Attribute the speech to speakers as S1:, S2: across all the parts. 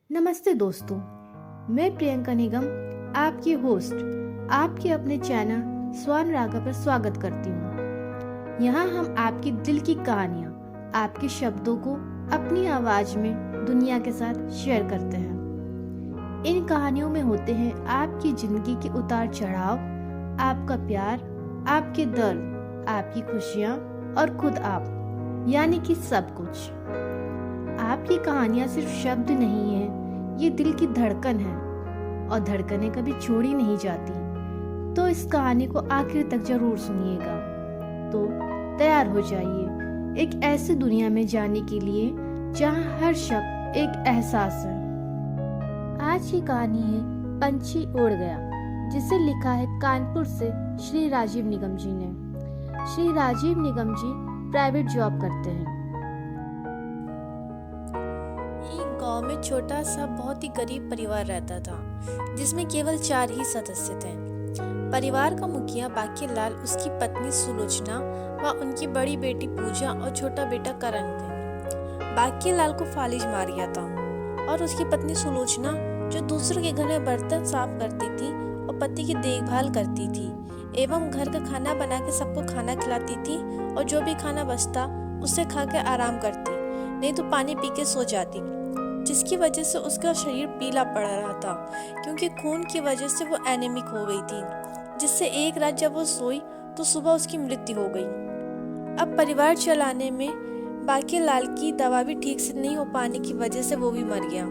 S1: नमस्ते दोस्तों, मैं प्रियंका निगम, आपकी होस्ट, आपके अपने चैनल स्वान रागा पर स्वागत करती हूँ। यहाँ हम आपकी दिल की कहानियाँ, आपके शब्दों को अपनी आवाज में दुनिया के साथ शेयर करते हैं। इन कहानियों में होते हैं आपकी जिंदगी के उतार चढ़ाव, आपका प्यार, आपके दर्द, आपकी खुशियाँ और खुद आप, यानी कि सब कुछ। आपकी कहानियाँ सिर्फ शब्द नहीं है, ये दिल की धड़कन है और धड़कनें कभी छोड़ी नहीं जाती। तो इस कहानी को आखिर तक जरूर सुनिएगा। तो तैयार हो जाइए एक ऐसी दुनिया में जाने के लिए जहाँ हर शब्द एक एहसास है। आज की कहानी है पंछी उड़ गया, जिसे लिखा है कानपुर से श्री राजीव निगम जी ने। श्री राजीव निगम जी प्राइवेट जॉब करते हैं।
S2: एक गांव में छोटा सा बहुत ही गरीब परिवार रहता था, जिसमें केवल 4 ही सदस्य थे। परिवार का मुखिया बाकीलाल, उसकी पत्नी सुलोचना व उनकी बड़ी बेटी पूजा और छोटा बेटा करण थे। बाकीलाल को फालिज मार गया था और उसकी पत्नी सुलोचना, जो दूसरों के घर में बर्तन साफ करती थी और पति की देखभाल करती थी एवं घर का खाना बना के सबको खाना खिलाती थी, और जो भी खाना बचता उसे खा के आराम करती, नहीं तो पानी पी के सो जाती, जिसकी वजह से उसका शरीर पीला पड़ रहा था, क्योंकि खून की वजह से वो एनीमिक हो गई थी, जिससे एक रात जब वो सोई तो सुबह उसकी मृत्यु हो गई। अब परिवार चलाने में बाकीलाल की दवा भी ठीक से नहीं हो पाने की वजह से वो भी मर गया।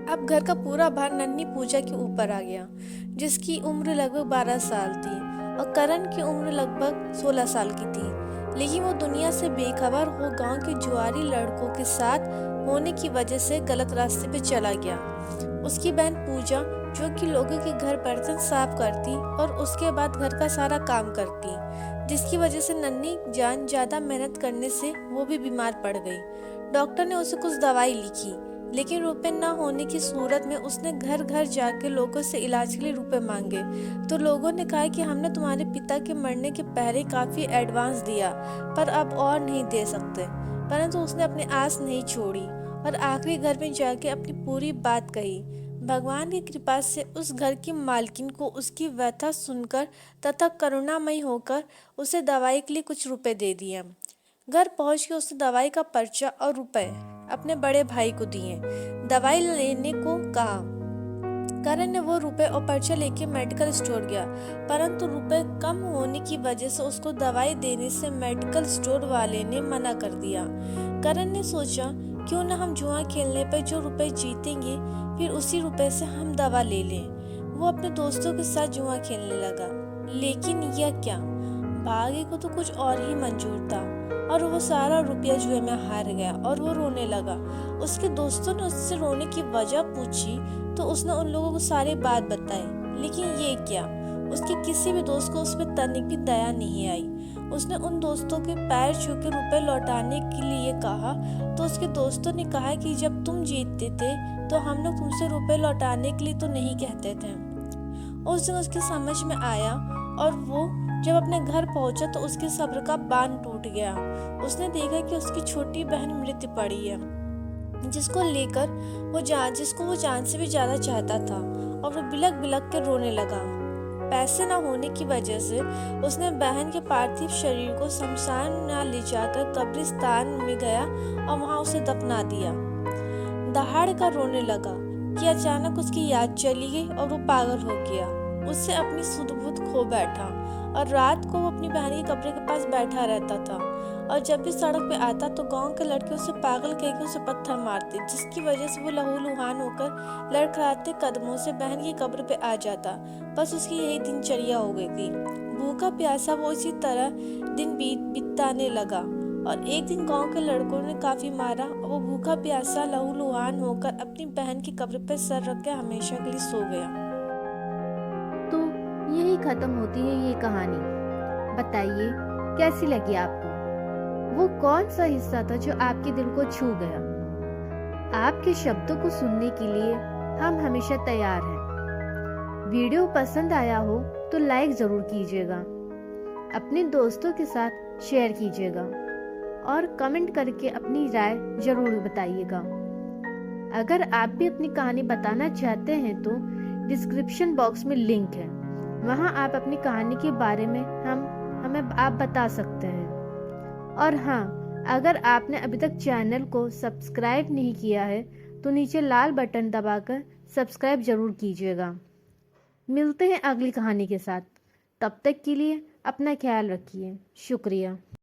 S2: अब घर का पूरा भार नन्ही पूजा के ऊपर आ गया, जिसकी उम्र लगभग 12 साल थी, और करण की उम्र लगभग 16 साल की थी। लेकिन वो दुनिया से बेखबर हो गांव के जुआरी लड़कों के साथ होने की वजह से गलत रास्ते पे चला गया। उसकी बहन पूजा, जो कि लोगों के घर बर्तन साफ करती और उसके बाद घर का सारा काम करती, जिसकी वजह से नन्ही जान ज्यादा मेहनत करने से वो भी बीमार पड़ गई। डॉक्टर ने उसे कुछ दवाई लिखी, लेकिन रुपए न होने की सूरत में उसने घर घर जाके लोगों से इलाज के लिए रुपए मांगे। तो लोगों ने कहा कि हमने तुम्हारे पिता के मरने के पहले काफी एडवांस दिया, पर अब और नहीं दे सकते। परंतु उसने अपनी आस नहीं छोड़ी और आखिरी घर में जाके अपनी पूरी बात कही। भगवान की कृपा से उस घर की मालकिन को उसकी व्यथा सुनकर तथा करुणामयी होकर उसे दवाई के लिए कुछ रुपए दे दिए। घर पहुंच के उसने दवाई का पर्चा और रुपए अपने बड़े भाई को दिए, दवाई लेने को कहा। करण ने वो रुपए और पर्चा लेके मेडिकल स्टोर गया, परंतु रुपए कम होने की वजह से उसको दवाई देने से मेडिकल स्टोर वाले ने मना कर दिया। करण ने सोचा, क्यों ना हम जुआ खेलने पर जो रुपए जीतेंगे फिर उसी रुपए से हम दवा ले लें। वो अपने दोस्तों के साथ जुआ खेलने लगा, लेकिन यह क्या, भाग्य को तो कुछ और ही मंजूर था और वो सारा रुपया जुए में हार गया और वो रोने लगा। उसके दोस्तों ने उससे रोने की वजह पूछी तो उसने उन लोगों को सारी बात बताई, लेकिन ये क्या, उसके किसी भी दोस्त को उस पर तनिक भी दया नहीं आई। उसने उन दोस्तों के पैर छू के रुपए लौटाने के लिए कहा तो उसके दोस्तों ने कहा कि जब तुम जीतते थे तो हम लोग तुमसे रुपए लौटाने के लिए तो नहीं कहते थे। उस दिन उसकी समझ में आया और वो जब अपने घर पहुंचा तो उसके सब्र का बांध टूट गया। उसने देखा कि उसकी छोटी बहन मृत पड़ी है, जिसको वो जान से भी ज्यादा चाहता था, और वो बिलक बिलक के रोने लगा। पैसे न होने की वजह से उसने बहन के पार्थिव शरीर को शमशान न ले जाकर कब्रिस्तान में गया और वहां उसे दफना दिया। दहाड़ कर रोने लगा कि अचानक उसकी याद चली गई और वो पागल हो गया। उससे अपनी सुध बुध खो बैठा और रात को वो अपनी बहन की कब्र के पास बैठा रहता था, और जब भी सड़क पे आता तो गांव के लड़के उसे पागल कह के उसे पत्थर मारते, जिसकी वजह से वो लहूलुहान होकर लड़खड़ाते कदमों से बहन की कब्र पे आ जाता। बस उसकी यही दिनचर्या हो गई थी। भूखा प्यासा वो इसी तरह दिन बिताने लगा, और एक दिन गांव के लड़कों ने काफी मारा और वो भूखा प्यासा लहूलुहान होकर अपनी बहन की कब्र पे सर रख के हमेशा के लिए सो गया।
S1: तो यही खत्म होती है ये कहानी। बताइए कैसी लगी आपको? वो कौन सा हिस्सा था जो आपके दिल को छू गया? आपके शब्दों को सुनने के लिए हम हमेशा तैयार हैं। वीडियो पसंद आया हो तो लाइक जरूर कीजिएगा, अपने दोस्तों के साथ शेयर कीजिएगा और कमेंट करके अपनी राय जरूर बताइएगा। अगर आप भी अपनी कहानी बताना चाहते हैं तो डिस्क्रिप्शन बॉक्स में लिंक है, वहां आप अपनी कहानी के बारे में हमें आप बता सकते हैं। और हाँ, अगर आपने अभी तक चैनल को सब्सक्राइब नहीं किया है तो नीचे लाल बटन दबाकर सब्सक्राइब जरूर कीजिएगा। मिलते हैं अगली कहानी के साथ, तब तक के लिए अपना ख्याल रखिए। शुक्रिया।